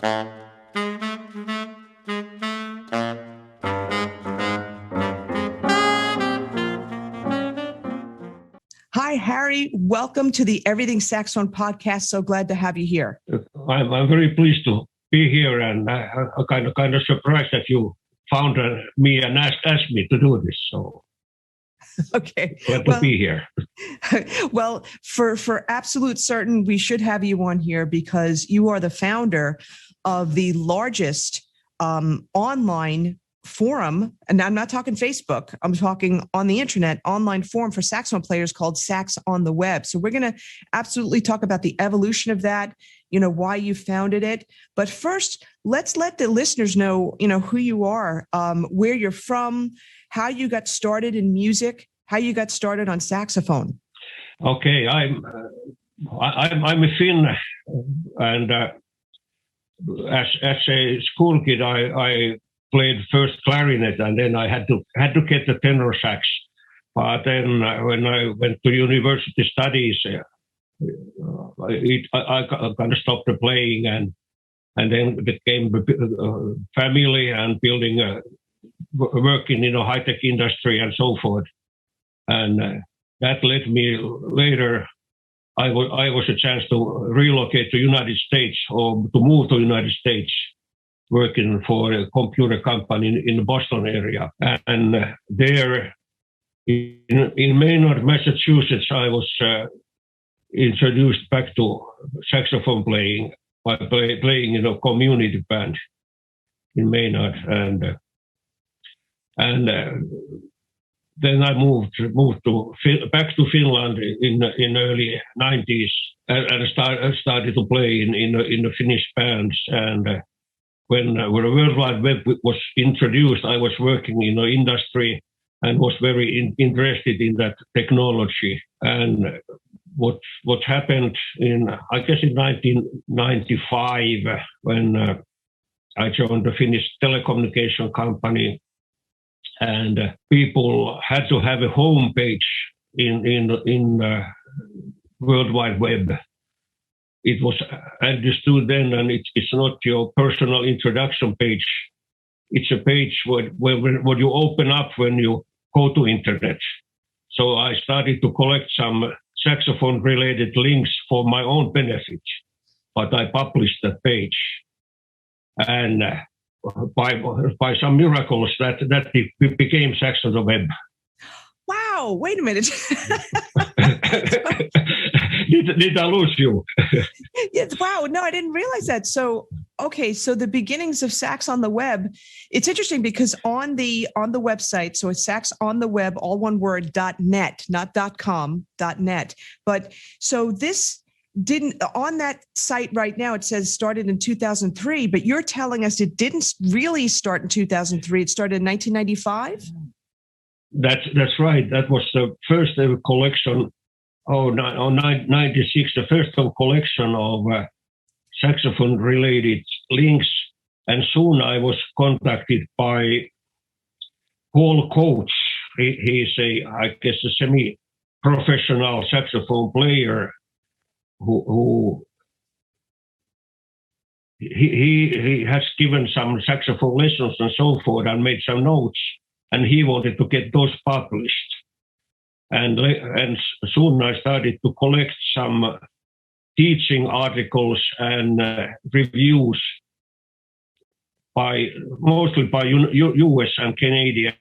Hi, Harry. Welcome to the Everything Saxophone podcast. So glad to have you here. I'm very pleased to be here, and I'm kind of surprised that you found me and asked me to do this. So okay, glad to be here. Well, for absolute certain, we should have you on here because you are the founder of the largest online forum, and I'm not talking Facebook, I'm talking on the internet, online forum for saxophone players called Sax on the Web. So we're going to absolutely talk about the evolution of that, why you founded it. But first, let's let the listeners know, who you are, where you're from, how you got started in music, how you got started on saxophone. Okay, I'm a Finn, and as a school kid, I played first clarinet, and then I had to get the tenor sax. But then when I went to university studies, I kind of stopped the playing, and then became family and building, working in a high-tech industry and so forth. And that led me later. I was a chance to relocate to United States, or to move to United States, working for a computer company in the Boston area. And there in Maynard, Massachusetts, I was introduced back to saxophone playing by playing in a community band in Maynard. And then I moved back to Finland in early 90s and started to play in the Finnish bands. And when the World Wide Web was introduced, I was working in the industry and was very interested in that technology. And what happened in 1995, when I joined the Finnish telecommunication company, and people had to have a home page in World Wide Web. It was understood then, and it's not your personal introduction page. It's a page what you open up when you go to internet. So I started to collect some saxophone-related links for my own benefit, but I published that page. And by some miracles, that became Sax on the Web. Wow, wait a minute. Did I lose you? Yes, wow, no, I didn't realize that. So, okay, so the beginnings of Sax on the Web, it's interesting because on the website, so it's Sax on the Web, all one word, .net, not .com, .net. But so this didn't, on that site right now, it says started in 2003, but you're telling us it didn't really start in 2003. It started in 1995? That's right. That was the first ever collection. 96, the first collection of saxophone-related links. And soon I was contacted by Paul Coates. He's a semi-professional saxophone player who he has given some saxophone lessons and so forth and made some notes, and he wanted to get those published. And soon I started to collect some teaching articles and reviews mostly by US and Canadian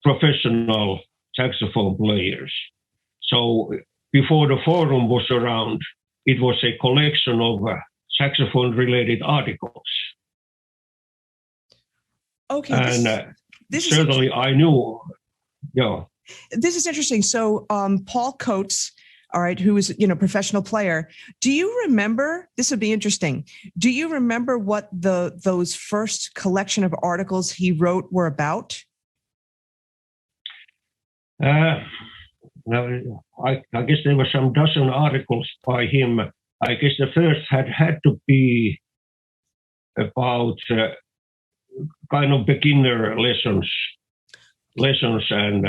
professional saxophone players. So before the forum was around, it was a collection of saxophone-related articles. Okay. And certainly I knew, yeah. This is interesting. So Paul Coates, all right, who is, professional player. Do you remember, this would be interesting. Do you remember what those first collection of articles he wrote were about? Now, I guess there were some dozen articles by him. I guess the first had to be about kind of beginner lessons, and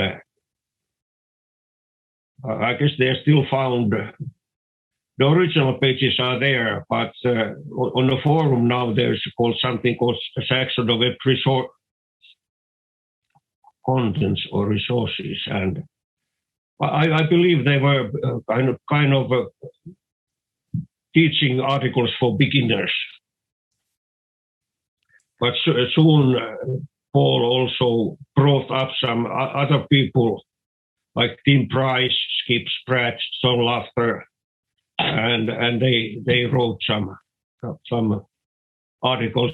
I guess they're still found the original pages are there, but on the forum now there's something called Saxon Web Resource Contents or Resources, and I believe they were kind of teaching articles for beginners. But soon Paul also brought up some other people like Tim Price, Skip Spratt, John Lafter, and they wrote some articles.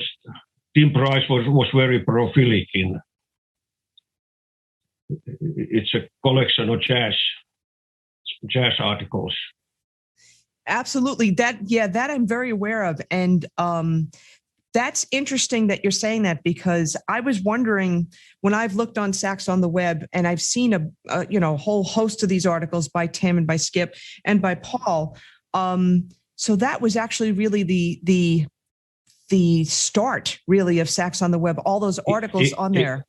Tim Price was very prolific in. It's a collection of jazz articles. Absolutely. That I'm very aware of. And that's interesting that you're saying that, because I was wondering when I've looked on Sax on the Web and I've seen a whole host of these articles by Tim and by Skip and by Paul. So that was actually really the start really of Sax on the Web, all those articles on there.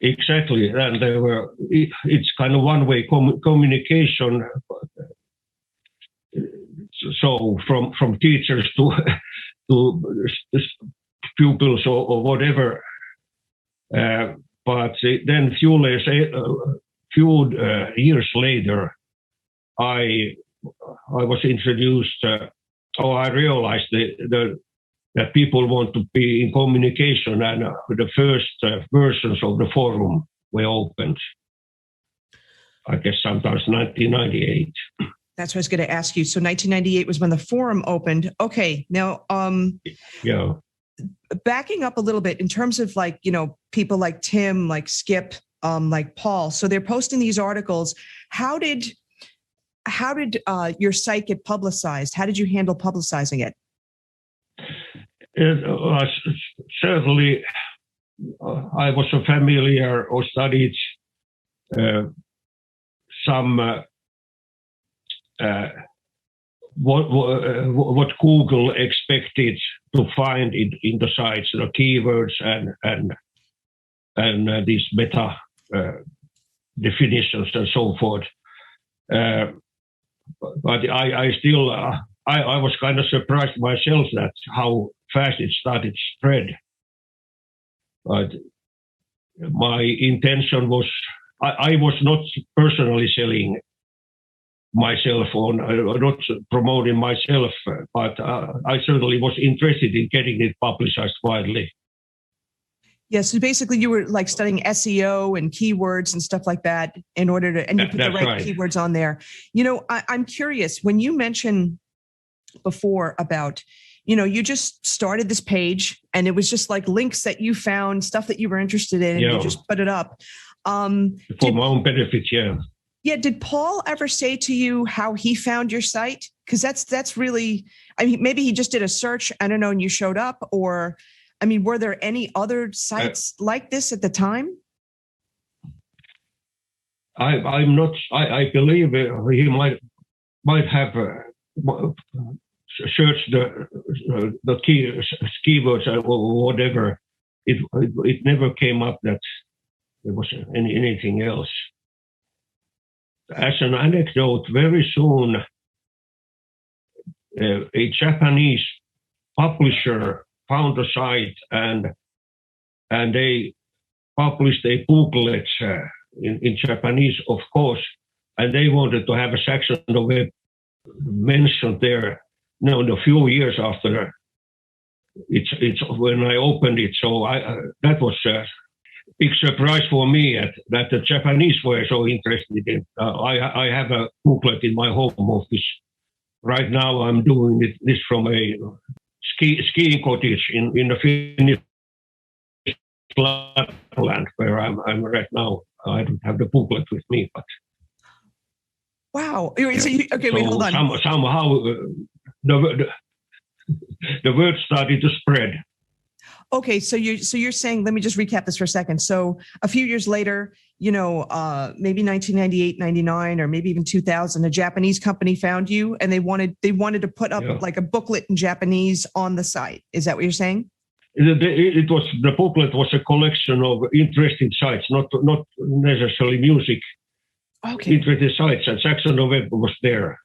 Exactly. And it's kind of one-way communication. So from teachers to pupils or whatever. But then few years later, I was introduced, I realized that people want to be in communication, and the first versions of the forum were opened, I guess sometimes 1998. That's what I was going to ask you. So 1998 was when the forum opened. Okay. Now, yeah. Backing up a little bit in terms of people like Tim, like Skip, like Paul. So they're posting these articles. How did your site get publicized? How did you handle publicizing it? Certainly, I was familiar or studied some what Google expected to find in the sites, the keywords and these meta definitions and so forth. But I still I was kind of surprised myself that how fast it started to spread. But my intention was I was not personally selling myself or not promoting myself, but I certainly was interested in getting it publicized widely. Yeah, so basically you were like studying SEO and keywords and stuff like that in order to, and you put the right keywords on there. I'm curious, when you mentioned before about, you just started this page and it was just like links that you found, stuff that you were interested in, and you just put it up. For my own benefit, yeah. Yeah. Did Paul ever say to you how he found your site? Because that's really, maybe he just did a search, I don't know, and you showed up, or, were there any other sites like this at the time? I'm not. I believe he might have searched the keywords or whatever. It never came up that there was anything else. As an anecdote, very soon a Japanese publisher found the site and they published a booklet in Japanese, of course, and they wanted to have a section of it mentioned there. A few years after it's when I opened it, so that was a big surprise for me that the Japanese were so interested in. I have a booklet in my home office right now. I'm doing this from a skiing cottage in the Finnish Lapland where I'm right now. I don't have the booklet with me, but wow. Okay, wait, hold on. Somehow the word started to spread. Okay, so you're saying, let me just recap this for a second. So a few years later, maybe 1998, 99, or maybe even 2000, a Japanese company found you and they wanted to put up like a booklet in Japanese on the site. Is that what you're saying? The booklet was a collection of interesting sites, not necessarily music. Okay. Interesting sites, and Saxon Web was there.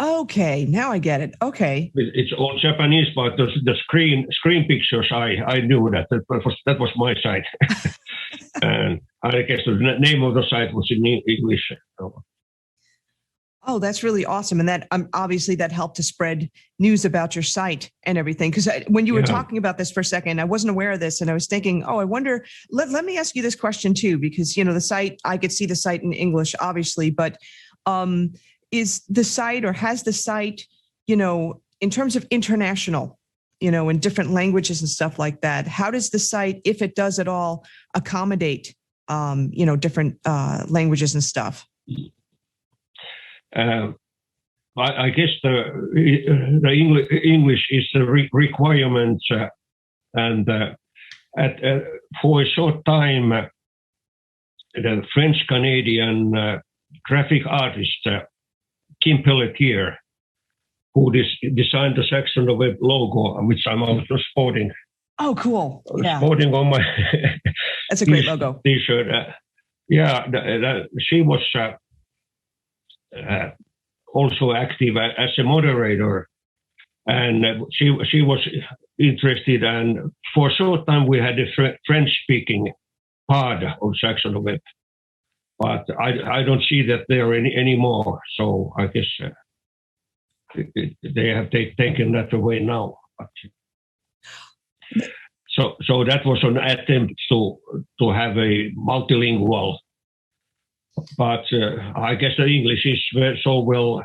Okay, now I get it. Okay. It's all Japanese, but the screen pictures I knew that was my site, and I guess the name of the site was in English. So, Oh, that's really awesome. And that obviously that helped to spread news about your site and everything. Because when you were yeah. talking about this for a second, I wasn't aware of this. And I was thinking, oh, I wonder, let me ask you this question too, because, the site, I could see the site in English, obviously, but um, is the site or has the site, in terms of international, in different languages and stuff like that, how does the site, if it does at all, accommodate, different languages and stuff? I guess the English is the requirement, and for a short time, the French Canadian graphic artist Kim Pelletier, who designed the Saxon Web logo, which I'm also sporting. Oh, cool! Yeah, sporting on my. That's a great logo. T-shirt. She was. Also active as a moderator, and she was interested. And for a short time, we had a French-speaking part of Saxon Web, but I don't see that there anymore. So I guess they have taken that away now. But, so that was an attempt to have a multilingual. But I guess the English is so well,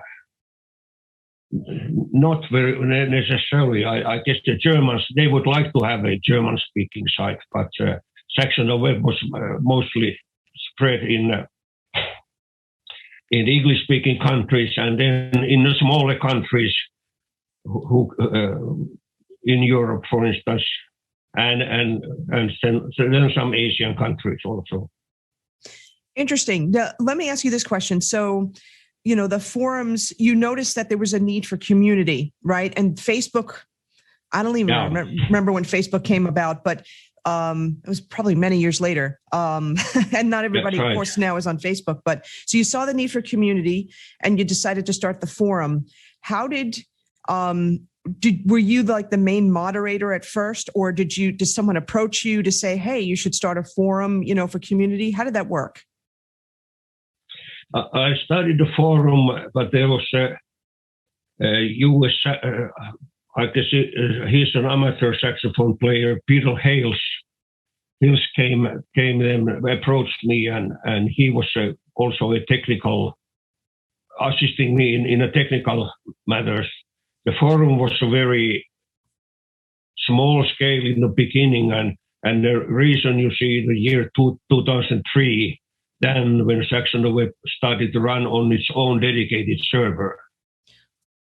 not very necessarily. I guess the Germans, they would like to have a German-speaking site, but Saxon Web was mostly spread in English-speaking countries, and then in the smaller countries, who in Europe, for instance, and then some Asian countries also. Interesting. Now, let me ask you this question. So, the forums, you noticed that there was a need for community, right? And Facebook, I don't even remember when Facebook came about, but it was probably many years later. And not everybody, of course, now is on Facebook. But so you saw the need for community and you decided to start the forum. How did were you like the main moderator at first, or did someone approach you to say, hey, you should start a forum, for community? How did that work? I started the forum, but there was a US, I guess he's an amateur saxophone player, Peter Hales. Hales came and approached me, and he was also a technical, assisting me in a technical matters. The forum was a very small scale in the beginning, and the reason you see the year 2003, then when Saxon Web started to run on its own dedicated server,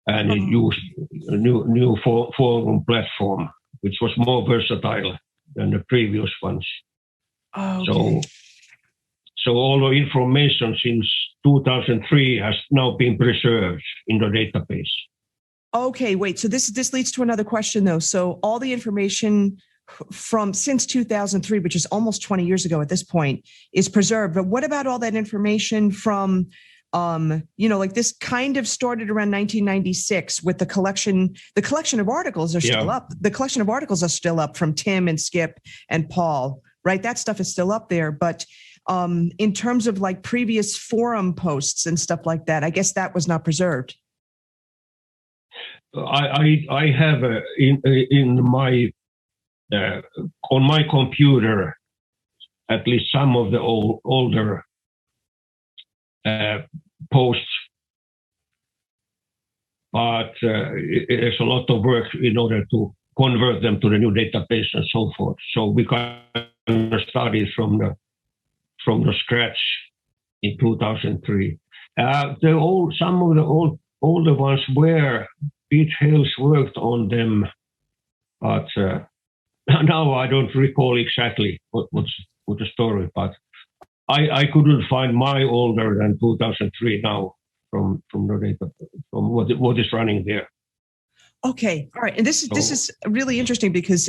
and it used a new forum platform, which was more versatile than the previous ones. Okay. So all the information since 2003 has now been preserved in the database. Okay, wait. So this leads to another question, though. So all the information from since 2003, which is almost 20 years ago at this point, is preserved. But what about all that information from, like this kind of started around 1996 with the collection of articles are still up. The collection of articles are still up from Tim and Skip and Paul, right? That stuff is still up there. But in terms of like previous forum posts and stuff like that, I guess that was not preserved. I have in my on my computer at least some of the older posts, but there's a lot of work in order to convert them to the new database and so forth. So we kind of started from the scratch in 2003. Some of the older ones were Pete Hales worked on them, but now I don't recall exactly what's the story. But I couldn't find my older than 2003 now from the data, from what is running there. Okay. All right. And this is really interesting because,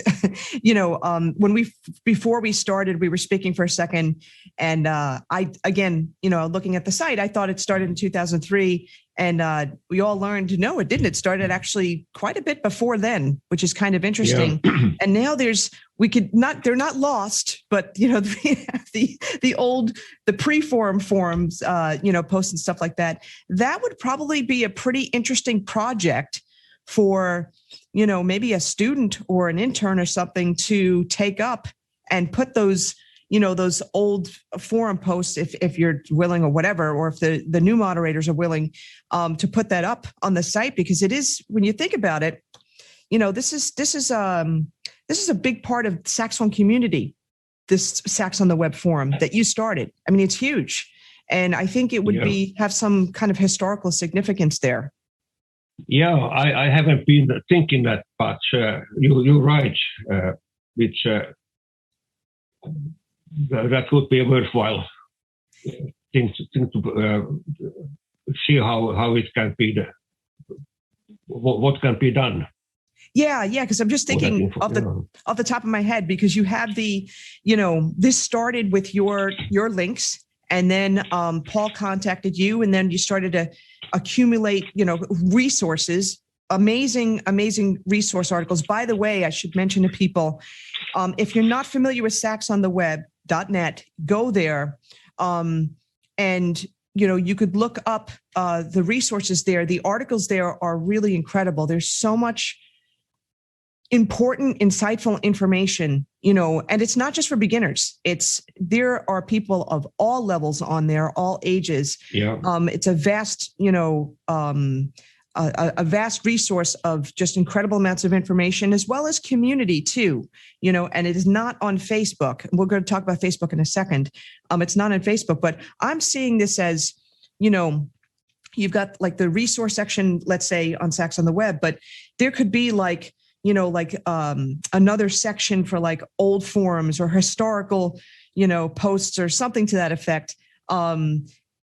before we started, we were speaking for a second, and looking at the site, I thought it started in 2003, and we all learned no, it didn't. It started actually quite a bit before then, which is kind of interesting. Yeah. And now they're not lost, but we have the pre-forum forums, posts and stuff like that. That would probably be a pretty interesting project for, maybe a student or an intern or something to take up and put those old forum posts, if you're willing or whatever, or if the new moderators are willing, to put that up on the site, because it is, when you think about it, this is a big part of Saxophone community, this Sax on the Web forum that you started. I mean, it's huge. And I think it would have some kind of historical significance there. Yeah, I haven't been thinking that, but you're right. That would be a worthwhile thing to see how it can be, what can be done. Yeah, because I'm just thinking off the top of my head, because you have this started with your links. And then Paul contacted you, and then you started to accumulate, resources, amazing resource articles. By the way, I should mention to people, if you're not familiar with saxontheweb.net, go there, and you could look up the resources there. The articles there are really incredible. There's so much important, insightful information, and it's not just for beginners. There are people of all levels on there, all ages. Yeah. It's a vast, a vast resource of just incredible amounts of information, as well as community too, and it is not on Facebook. We're going to talk about Facebook in a second. It's not on Facebook, but I'm seeing this as, you've got like the resource section, let's say on Sax on the Web, but there could be another section for like old forums or historical, posts or something to that effect. I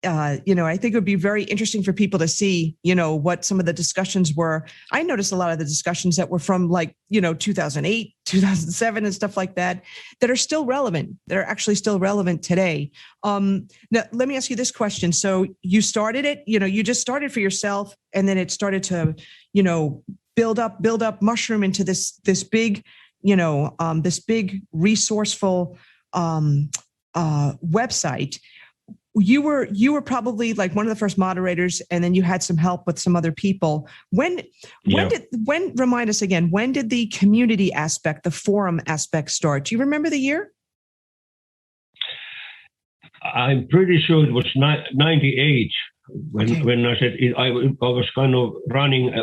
think it would be very interesting for people to see, what some of the discussions were. I noticed a lot of the discussions that were from 2008, 2007 and stuff like that are still relevant, that are actually still relevant today. Now, let me ask you this question. So you started it, you just started for yourself, and then it started to, build up, mushroom into this big, this big resourceful website. You were probably like one of the first moderators, and then you had some help with some other people. When remind us again, when did the community aspect, the forum aspect start? Do you remember the year? I'm pretty sure it was 98 when I said I was kind of running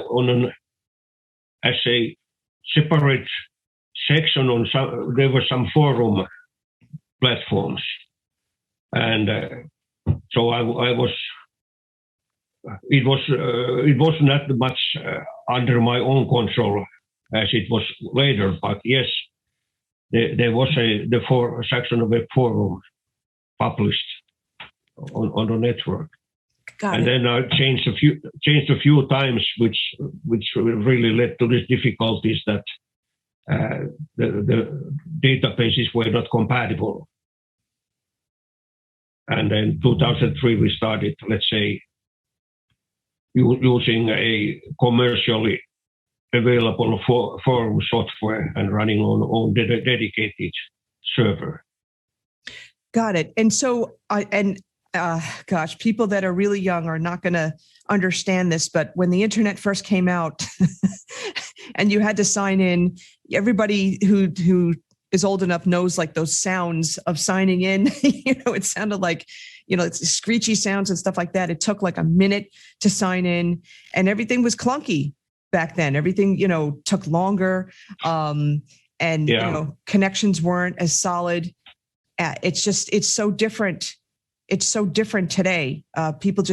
as a separate section on there were some forum platforms, and so I was. It was not much under my own control as it was later, but yes, there was the Saxon Web forum published on the network. And then I changed a few times, which really led to these difficulties that the databases were not compatible. And then 2003 we started, let's say, using a commercially available forum software and running on dedicated server. Got it. And so people that are really young are not going to understand this, but when the internet first came out and you had to sign in, everybody who is old enough knows like those sounds of signing in. It sounded like, it's screechy sounds and stuff like that. It took like a minute to sign in, and everything was clunky back then. Everything, took longer, and connections weren't as solid. It's so different. It's so different today. People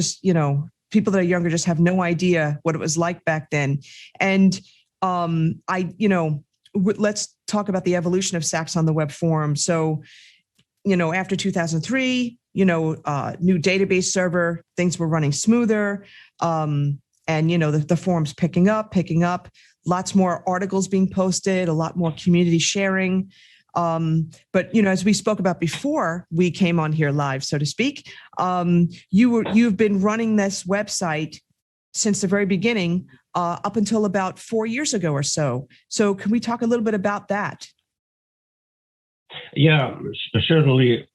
people that are younger just have no idea what it was like back then. And let's talk about the evolution of Sax on the Web forum. So, after 2003, new database server, things were running smoother. And, the forums picking up. lots more articles being posted, a lot more community sharing. But as we spoke about before we came on here live, so to speak, you've been running this website since the very beginning, up until about 4 years ago or so. So can we talk a little bit about that? Yeah, certainly.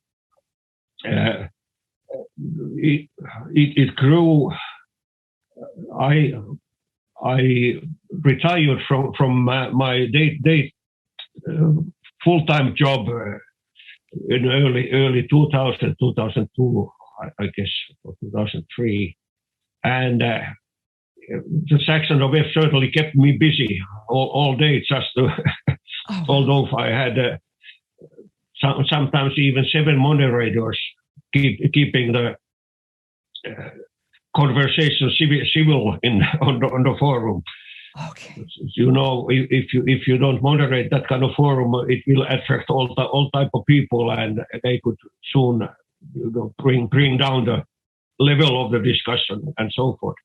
It grew. I retired from my day full-time job in early 2000, 2002, I guess, or 2003, and the Saxon Web certainly kept me busy all day. Just to, although I had sometimes even 7 moderators keeping the conversation civil on the forum. Okay. If you don't moderate that kind of forum, it will attract all type of people, and they could soon bring down the level of the discussion and so forth.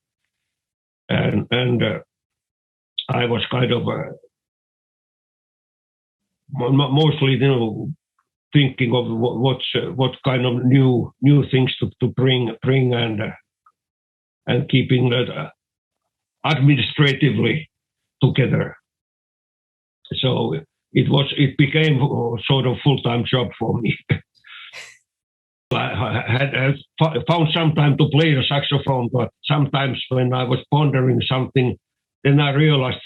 And I was kind of mostly, thinking of what kind of new things to bring and keeping that administratively together. So it became sort of full-time job for me. I had found some time to play the saxophone, but sometimes when I was pondering something, then I realized,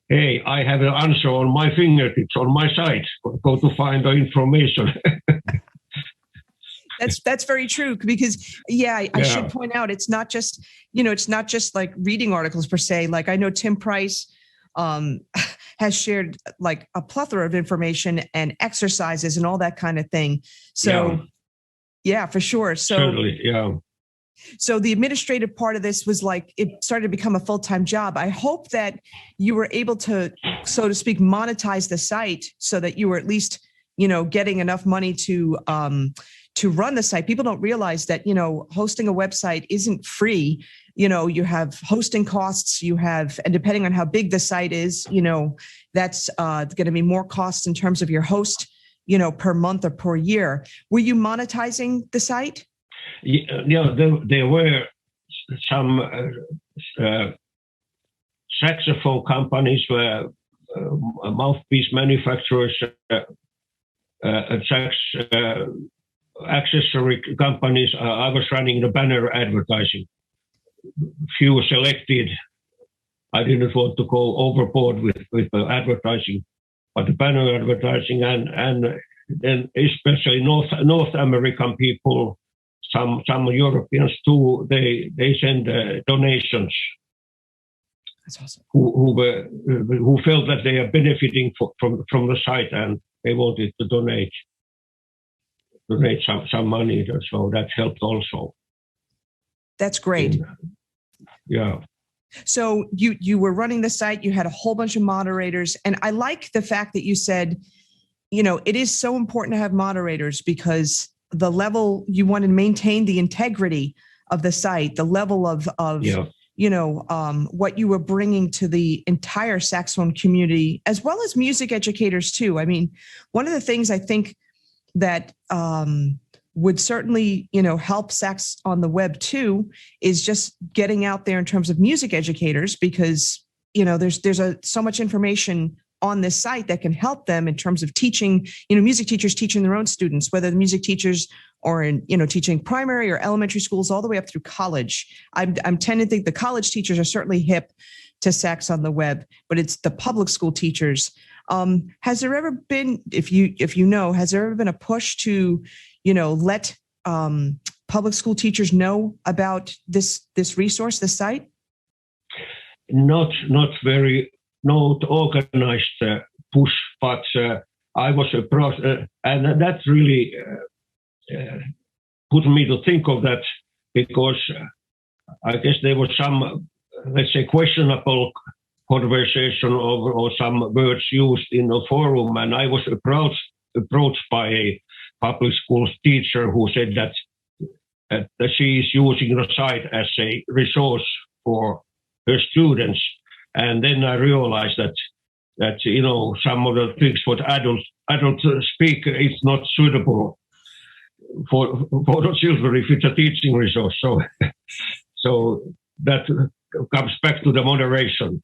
hey, I have an answer on my fingertips, on my side. Go to find the information. That's very true, because I should point out, it's not just like reading articles per se. Like I know Tim Price has shared like a plethora of information and exercises and all that kind of thing. So yeah, for sure. So certainly, yeah. So the administrative part of this was like, it started to become a full-time job. I hope that you were able to, so to speak, monetize the site so that you were at least, getting enough money to run the site. People don't realize that, hosting a website isn't free. You have hosting costs, and depending on how big the site is, that's going to be more costs in terms of your host, per month or per year. Were you monetizing the site? Yeah, there were some saxophone companies, mouthpiece manufacturers, sax accessory companies. I was running the banner advertising. Few selected. I didn't want to go overboard with the advertising, but the banner advertising and then especially North American people. Some Europeans too. They send donations. That's awesome. Who felt that they are benefiting from the site, and they wanted to donate some money. So that helped also. That's great. Yeah. So you were running the site. You had a whole bunch of moderators, and I like the fact that you said, it is so important to have moderators, because the level you want to maintain the integrity of the site, the level of what you were bringing to the entire saxophone community, as well as music educators too. I mean, one of the things I think that would certainly, help Sax on the Web too, is just getting out there in terms of music educators, because, there's so much information on this site that can help them in terms of teaching, music teachers teaching their own students, whether the music teachers are in, teaching primary or elementary schools all the way up through college. I'm tending to think the college teachers are certainly hip to Sax on the Web, but it's the public school teachers. Has there ever been, has there ever been a push to, let public school teachers know about this resource, this site? Not organized push, but I was approached, and that really put me to think of that, because I guess there was some, let's say, questionable conversation or some words used in a forum, and I was approached by a public school teacher who said that she is using the site as a resource for her students. And then I realized that some of the things what adults speak is not suitable for the children if it's a teaching resource. So that comes back to the moderation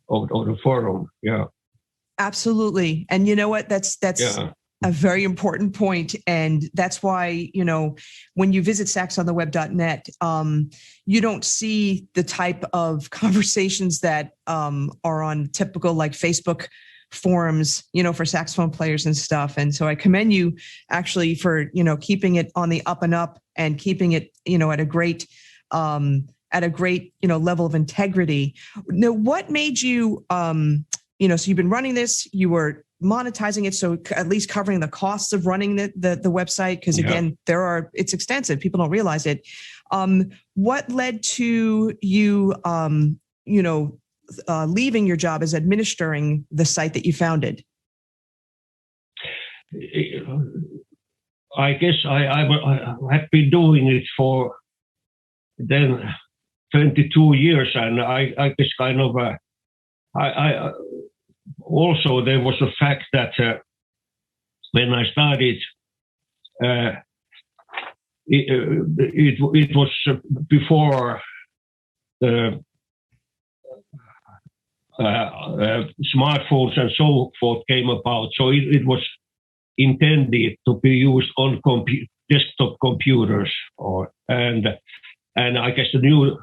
of the forum. Yeah. Absolutely. And you know what? That's Yeah. a very important point. And that's why, when you visit saxontheweb.net, you don't see the type of conversations that are on typical like Facebook forums, for saxophone players and stuff. And so I commend you actually for, keeping it on the up and up and keeping it, at a great level of integrity. Now, what made you, so you've been running this, you were monetizing it, so at least covering the costs of running the website, because again, it's extensive. People don't realize it. What led to you, leaving your job as administering the site that you founded? I guess I had been doing it for then 22 years, and I guess kind of I also there was a fact that when I started, it was before the smartphones and so forth came about, so it was intended to be used on desktop computers, and I guess the new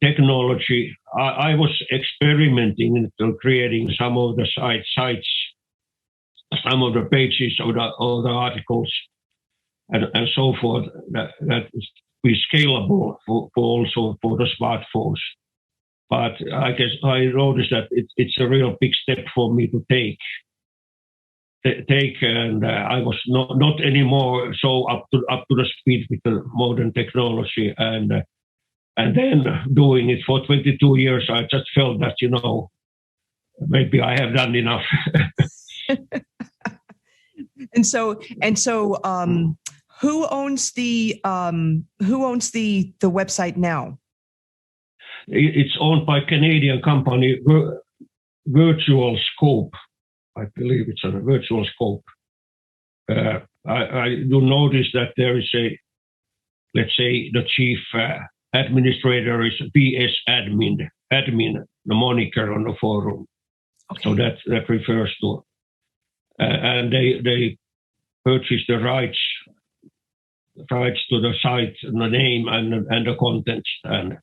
technology. I was experimenting into creating some of the sites, some of the pages of the articles, and so forth that be scalable for also for the smartphones. But I guess I noticed that it's a real big step for me to take, and I was not anymore so up to the speed with the modern technology, and then doing it for 22 years, I just felt that maybe I have done enough. And so, who owns the website now? It's owned by Canadian company Virtual Scope. I believe it's a Virtual Scope. I do notice that there is let's say the chief administrator is VS admin, the moniker on the forum. Okay. So that refers to, and they purchase the rights to the site, and the name, and the contents, and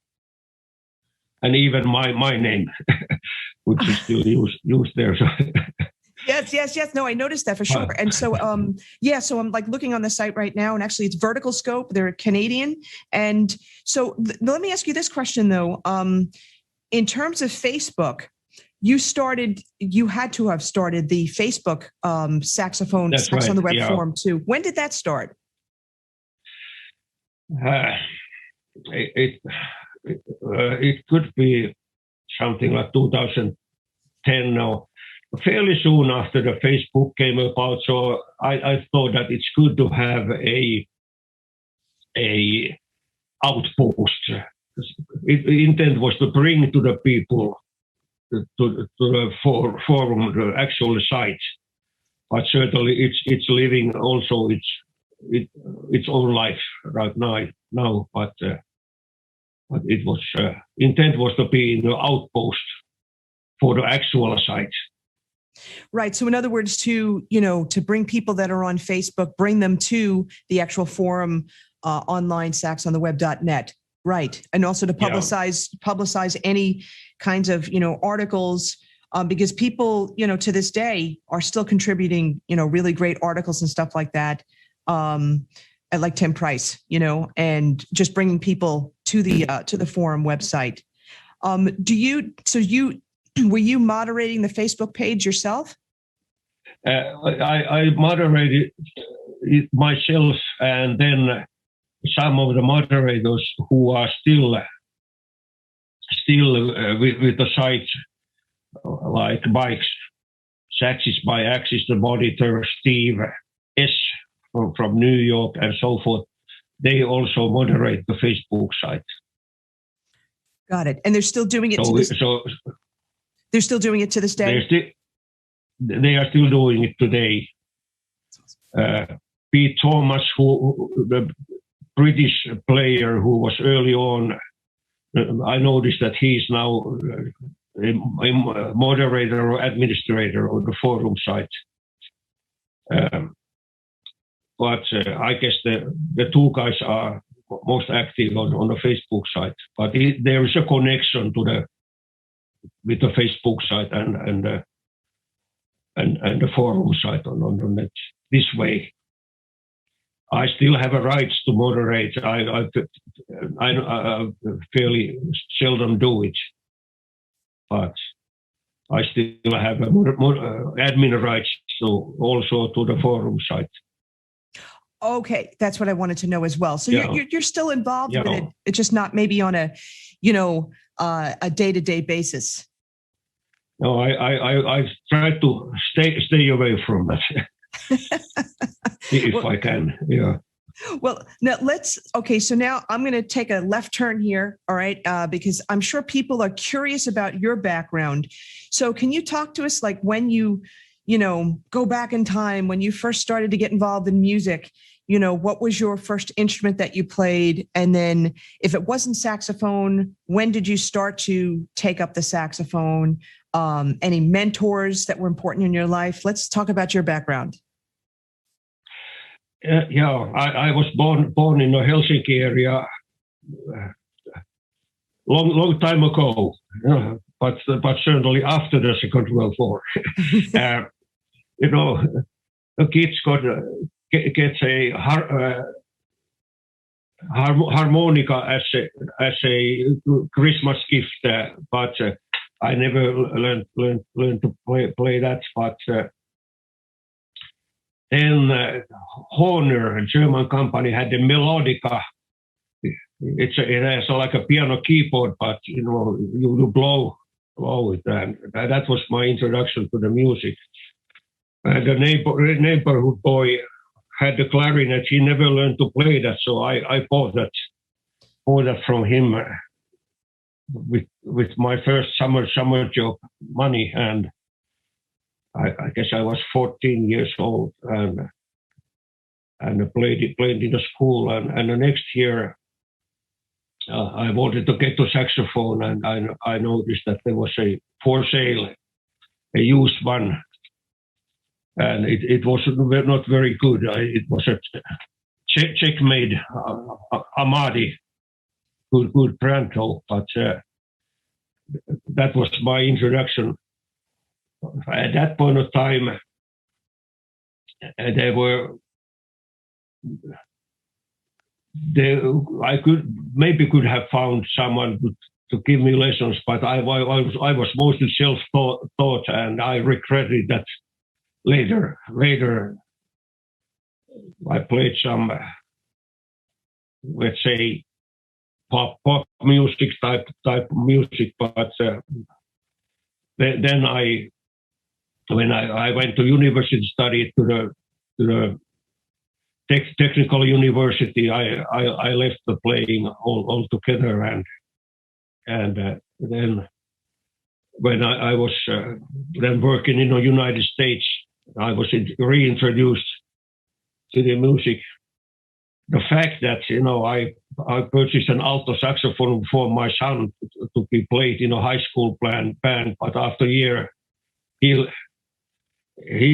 even my name, which is still used there. So. Yes. No, I noticed that for sure. And so, so I'm like looking on the site right now, and actually it's Vertical Scope. They're Canadian. And so let me ask you this question though. In terms of Facebook, you had to have started the Facebook saxophone Sax on the Web forum too. When did that start? It could be something like 2010 now. Fairly soon after the Facebook came about, so I thought that it's good to have a outpost. The intent was to bring to the people to the forum, the actual site, but certainly it's living also its own life right now. But it was intent was to be in the outpost for the actual site. Right. So in other words, to bring people that are on Facebook, bring them to the actual forum online, saxontheweb.net. Right. And also to publicize any kinds of, articles, because people, to this day are still contributing, really great articles and stuff like that. Like Tim Price, and just bringing people to the forum website. Were you moderating the Facebook page yourself? I moderated it myself, and then some of the moderators who are still with the site, like Bikes, Saxes by Axis, the monitor, Steve S. from New York, and so forth. They also moderate the Facebook site. Got it. And they're still doing it they're still doing it to this day? They are still doing it today. Pete Thomas, the British player who was early on, I noticed that he's now a moderator or administrator of the forum site. But I guess the two guys are most active on the Facebook site. But there is a connection with the Facebook site and the forum site on the net this way. I still have a right to moderate. I fairly seldom do it, but I still have admin rights also to the forum site. Okay, that's what I wanted to know as well. So you're still involved with it. It's just not maybe on a day-to-day basis. No, I try to stay away from that. If I can, yeah. Well, now so now I'm going to take a left turn here, all right, because I'm sure people are curious about your background. So can you talk to us like when you go back in time, when you first started to get involved in music, what was your first instrument that you played? And then if it wasn't saxophone, when did you start to take up the saxophone? Any mentors that were important in your life? Let's talk about your background. I was born in the Helsinki area long time ago, but certainly after the Second World War. The kids gets a harmonica as a Christmas gift, but I never learned to play that. But then Horner, a German company, had the Melodica. It has like a piano keyboard, but you blow it, and that was my introduction to the music. And the neighborhood boy had the clarinet. He never learned to play that, so I bought that from him with my first summer job money, and I guess I was 14 years old, and played in the school. And the next year, I wanted to get to saxophone, and I noticed that there was for sale a used one, and it was not very good. It was a Czech-made Amati, good brand, but that was my introduction. At that point of time, I could have found someone to give me lessons, but I was mostly self-taught, and I regretted that later. I played some, let's say, pop music type music, but then when I went to university, studied to the technical university, I left the playing altogether, and then when I was then working in the United States, I was reintroduced to the music. The fact that I purchased an alto saxophone for my son to be played in a high school band, but after a year he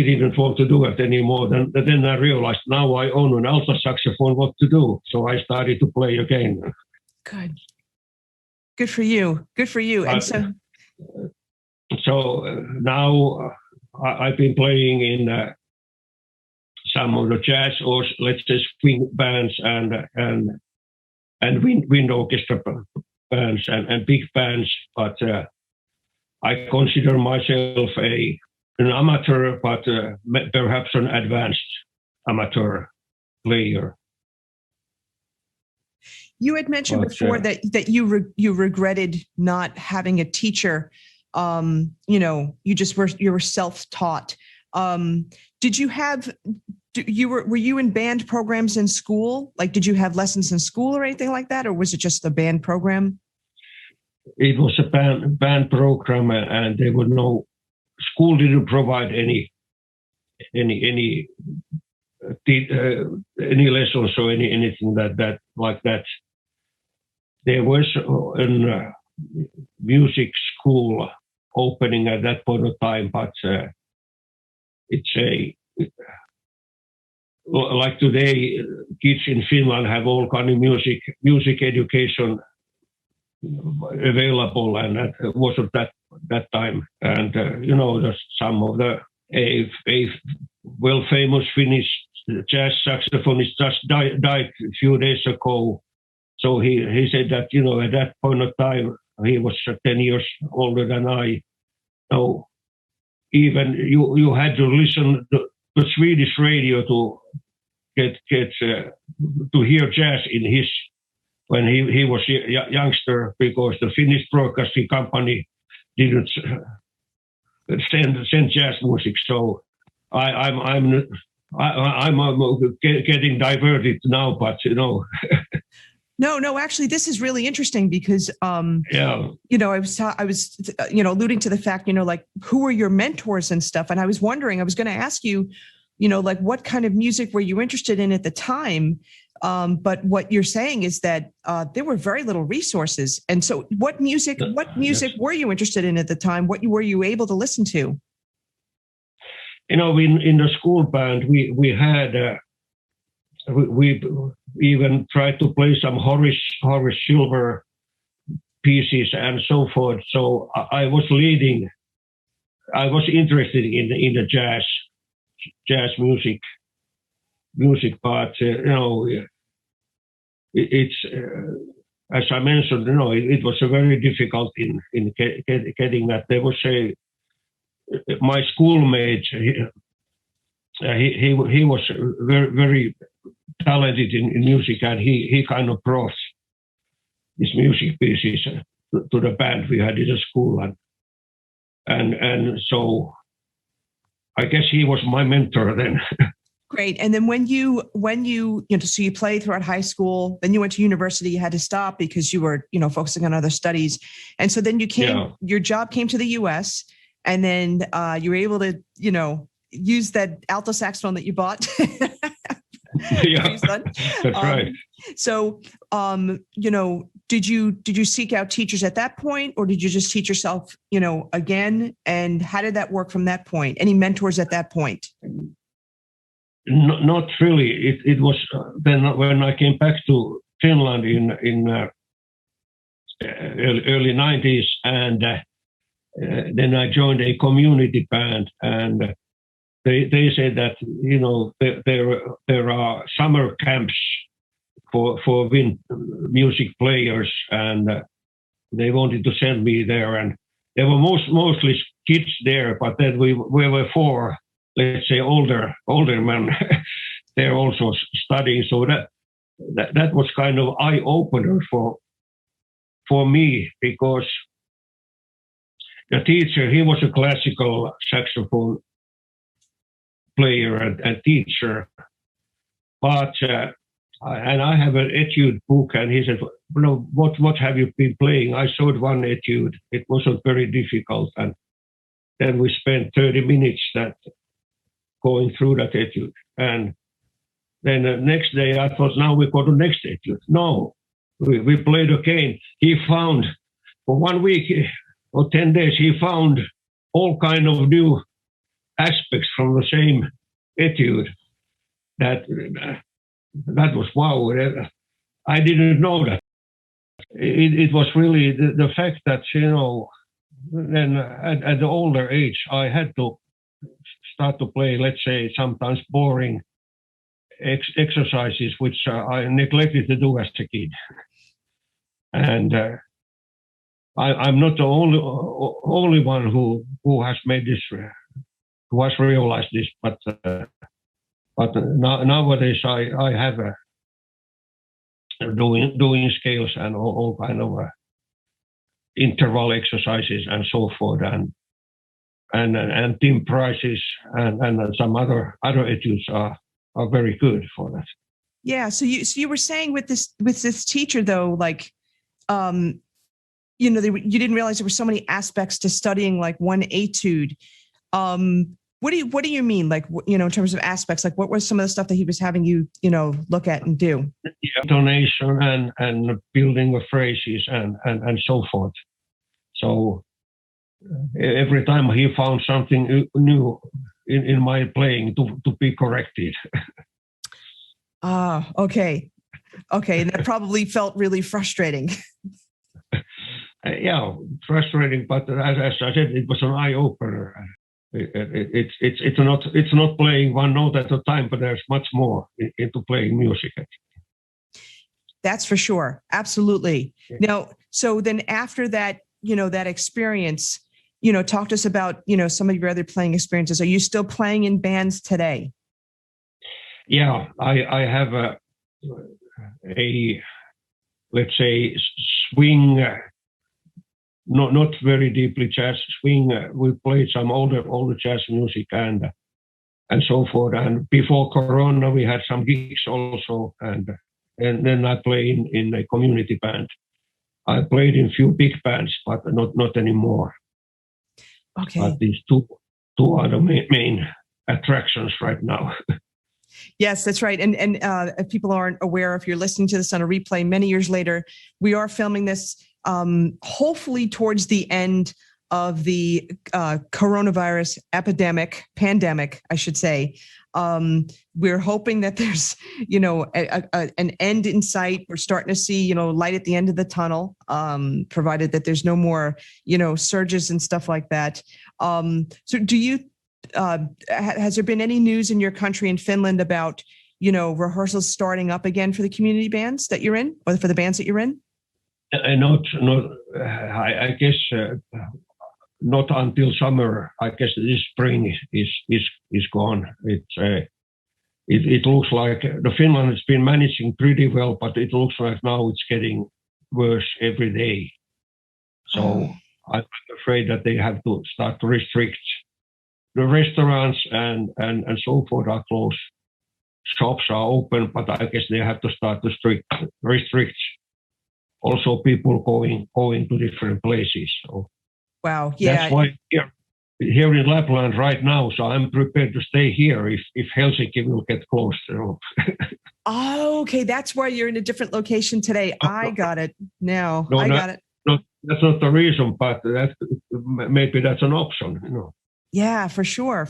didn't want to do it anymore. Then I realized now I own an alto saxophone, what to do? So I started to play again. Good for you. And so now I've been playing in some of the jazz, or let's say swing bands, and wind orchestra bands and big bands. But I consider myself an amateur, but perhaps an advanced amateur player. You had mentioned before that you regretted not having a teacher. You were self-taught. Were you in band programs in school? Like, did you have lessons in school or anything like that, or was it just the band program? it was a band program, and there was no school didn't provide any lessons or anything that like that. There was a music school opening at that point of time, but it's like today, kids in Finland have all kind of music education available, and that wasn't that time. And some of the a famous Finnish jazz saxophonist just died a few days ago. So he said that at that point of time he was 10 years older than I. So even you had to listen to Swedish radio to get to hear jazz in his when he was a youngster, because the Finnish broadcasting company didn't send jazz music. So I'm getting diverted now, but No, actually, this is really interesting because, I was alluding to the fact, like, who were your mentors and stuff. And I was wondering, I was going to ask you, like, what kind of music were you interested in at the time? But what you're saying is that there were very little resources. And so what music Yes. were you interested in at the time? What were you able to listen to? In the school band, we had, we even tried to play some Horace Silver pieces and so forth. So I was interested in the jazz music, but it's as I mentioned, it was a very difficult in getting that. There was my schoolmate. He was very, very talented in music, and he kind of brought his music pieces to the band we had in the school, and so I guess he was my mentor then. Great. And then when you so you played throughout high school, then you went to university, you had to stop because you were, focusing on other studies. And so then your job came to the US, and then you were able to, use that alto saxophone that you bought. Yeah, that's right. So, did you seek out teachers at that point, or did you just teach yourself, again? And how did that work from that point? Any mentors at that point? Not really. It was then when I came back to Finland in early 90s, and then I joined a community band, and they said that there are summer camps for music players, and they wanted to send me there, and there were mostly kids there, but then we were four, let's say, older men there also studying. So that was kind of eye opener for me, because the teacher, he was a classical saxophone player and teacher, but and I have an etude book, and he said, what have you been playing? I showed one etude. It wasn't very difficult, and then we spent 30 minutes going through that etude. And then the next day I thought, now we go to next etude. No, we played again. He found, for 1 week or 10 days, he found all kind of new aspects from the same etude. That was wow. I didn't know that. It was really the fact that, then at the older age, I had to start to play, let's say, sometimes boring exercises, which I neglected to do as a kid. And I'm not the only one who has made this, who has realized this, but nowadays I have doing scales and all kind of interval exercises and so forth, and Tim Price's and some other etudes are very good for that. Yeah. So you were saying with this teacher though, like, you didn't realize there were so many aspects to studying like one etude. What do you mean? Like, in terms of aspects, like what was some of the stuff that he was having you, look at and do? Intonation and building of phrases and so forth. So every time he found something new in my playing to be corrected. Okay. And that probably felt really frustrating. Yeah, frustrating, but as I said, it was an eye opener. It's not playing one note at a time, but there's much more into playing music. That's for sure. Absolutely. Yeah. Now, so then after that, that experience, talk to us about, some of your other playing experiences. Are you still playing in bands today? Yeah, I have a let's say swing, not very deeply jazz swing. We played some older jazz music and so forth. And before Corona, we had some gigs also. And then I play in a community band. I played in few big bands, but not anymore. Okay. But these two are the main attractions right now. Yes, that's right. And if people aren't aware, if you're listening to this on a replay many years later, we are filming this hopefully towards the end of the coronavirus pandemic, I should say. We're hoping that there's, an end in sight. We're starting to see, light at the end of the tunnel, provided that there's no more, surges and stuff like that. So do you, has there been any news in your country, in Finland, about, rehearsals starting up again for the community bands that you're in, or for the bands that you're in? I guess not until summer. I guess this spring is gone. It looks like the Finland has been managing pretty well, but it looks like now it's getting worse every day. So I'm afraid that they have to start to restrict. The restaurants and so forth are closed. Shops are open, but I guess they have to start to restrict. Also, people going to different places. So wow, yeah. That's why here in Lapland right now. So I'm prepared to stay here if Helsinki will get closed. Oh, okay. That's why you're in a different location today. I got it now. No, I got it. No, that's not the reason, but maybe that's an option. Yeah, for sure.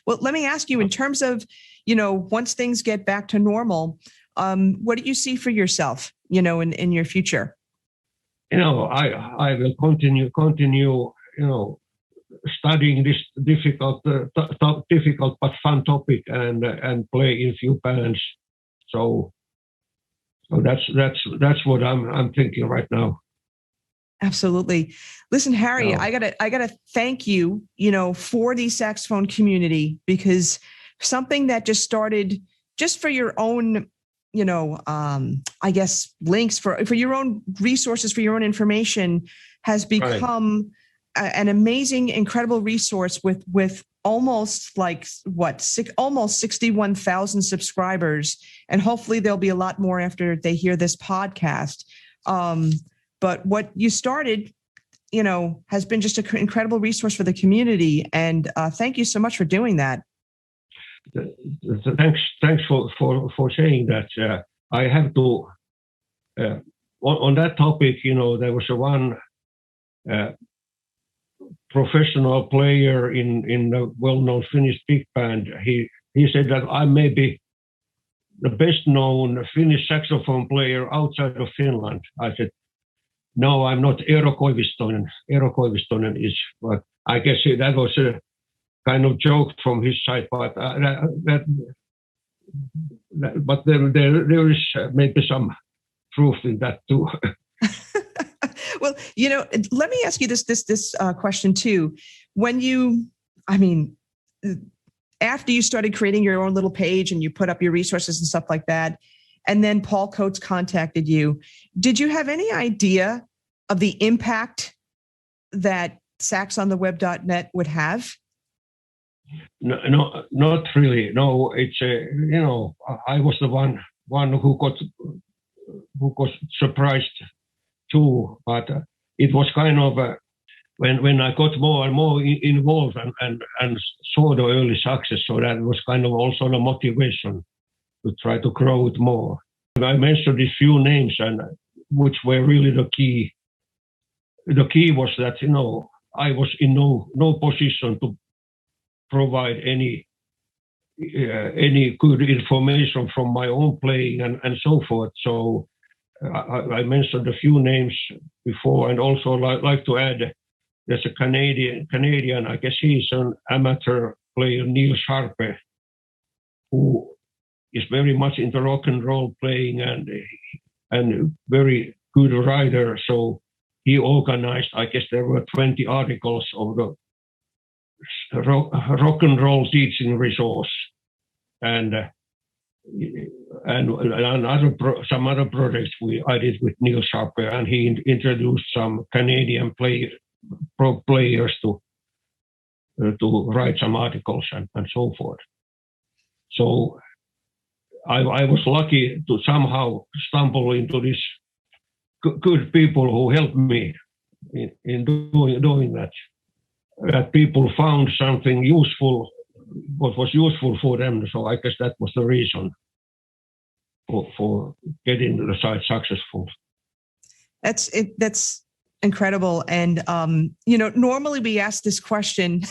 Well, let me ask you, in terms of, once things get back to normal, what do you see for yourself, in your future? I will continue, studying this difficult but fun topic and play in few bands. So that's what I'm thinking right now. Absolutely. Listen, Harry, I gotta thank you, for the saxophone community, because something that just started just for your own, I guess links for your own resources, for your own information, has become an amazing, incredible resource with almost almost 61,000 subscribers. And hopefully there'll be a lot more after they hear this podcast. But what you started, has been just an incredible resource for the community. And thank you so much for doing that. Thanks for saying that. I have to, on that topic, there was one professional player in a well-known Finnish big band. He said that I may be the best known Finnish saxophone player outside of Finland. I said, no, I'm not. Eero Koivistoinen. Eero Koivistoinen is, but I guess that was a kind of joke from his side. But but there is maybe some truth in that too. Well, let me ask you this question too. When after you started creating your own little page and you put up your resources and stuff like that, and then Paul Coates contacted you, did you have any idea of the impact that saxontheweb.net would have? No, not really. No, it's I was the one who got surprised too. But it was kind of when I got more and more involved and saw the early success, so that was kind of also the motivation to try to grow it more. I mentioned these few names, and which were really the key. The key was that I was in no position to provide any good information from my own playing and so forth. So I mentioned a few names before, and also like to add, there's a Canadian, I guess he's an amateur player, Neil Sharpe, who is very much into rock and roll playing and very good writer. So he organized, I guess there were 20 articles of the rock and roll teaching resource, and some other projects I did with Neil Sharpe, and he introduced some Canadian pro players to write some articles and so forth. So I was lucky to somehow stumble into these good people who helped me in doing that. That people found something useful, what was useful for them. So I guess that was the reason for getting the site successful. That's incredible. And, normally we ask this question,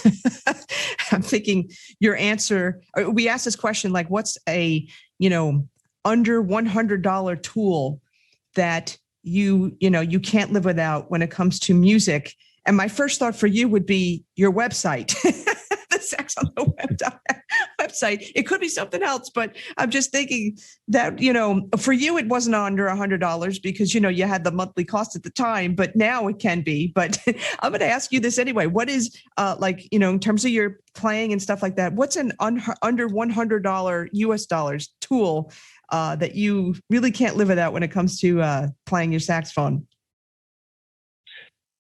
I'm thinking your answer, we ask this question, like, what's a, under $100 tool that you can't live without when it comes to music? And my first thought for you would be your website, the Sax on the Web website. It could be something else, but I'm just thinking that, for you, it wasn't under $100 because, you had the monthly cost at the time, but now it can be. But I'm going to ask you this anyway. What is in terms of your playing and stuff like that, what's an under $100 US dollars tool that you really can't live without when it comes to playing your saxophone?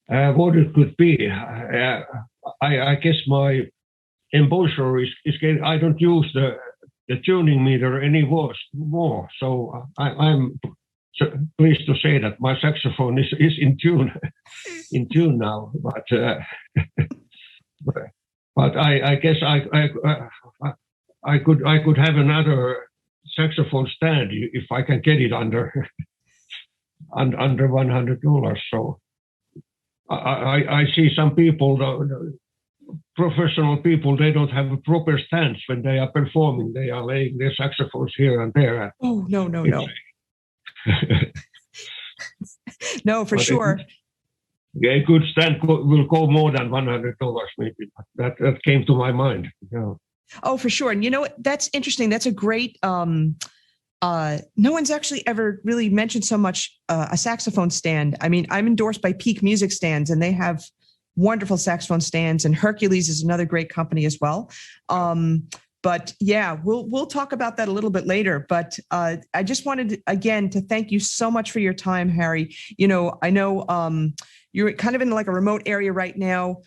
What it could be, I guess my embouchure is getting, I don't use the tuning meter anymore. So I'm pleased to say that my saxophone is in tune now. But I guess I could have another saxophone stand if I can get it under $100. So I see some people, the professional people, they don't have a proper stance when they are performing. They are laying their saxophones here and there. Oh, no. No, for sure. A good stand will go more than $100, maybe. That came to my mind. Yeah. Oh, for sure. And that's interesting. That's a great, no one's actually ever really mentioned so much a saxophone stand. I mean, I'm endorsed by Peak Music Stands, and they have wonderful saxophone stands, and Hercules is another great company as well. But yeah, we'll talk about that a little bit later. But I just wanted again to thank you so much for your time, Harry. I know you're kind of in like a remote area right now.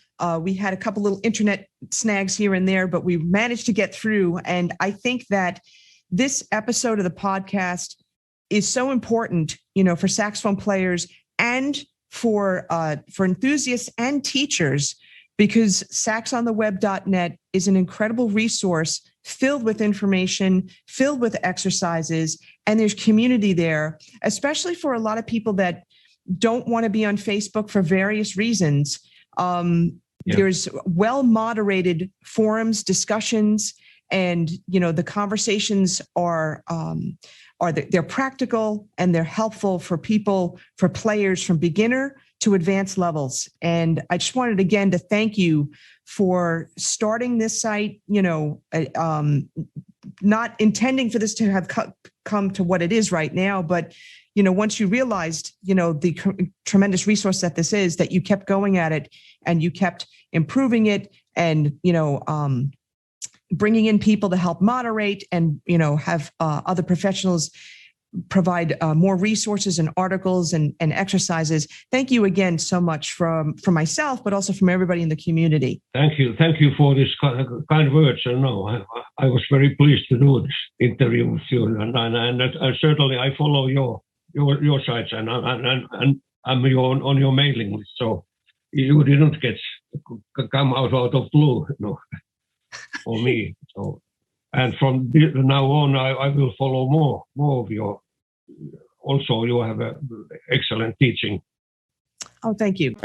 We had a couple little internet snags here and there, but we managed to get through. And I think that this episode of the podcast is so important, for saxophone players and for enthusiasts and teachers, because saxontheweb.net is an incredible resource filled with information, filled with exercises, and there's community there, especially for a lot of people that don't want to be on Facebook for various reasons. There's well-moderated forums, discussions, and the conversations are they're practical and they're helpful for people, for players from beginner to advanced levels. And I just wanted again to thank you for starting this site. Not intending for this to have come to what it is right now, but once you realized the tremendous resource that this is, that you kept going at it and you kept improving it, and bringing in people to help moderate and, have other professionals provide more resources and articles and exercises. Thank you again so much from myself, but also from everybody in the community. Thank you. Thank you for this kind words. I was very pleased to do this interview with you. And certainly I follow your sites and I'm on your mailing list, so you didn't come out of blue, for me. So, and from now on, I will follow more of your. Also, you have a excellent teaching. Oh, thank you.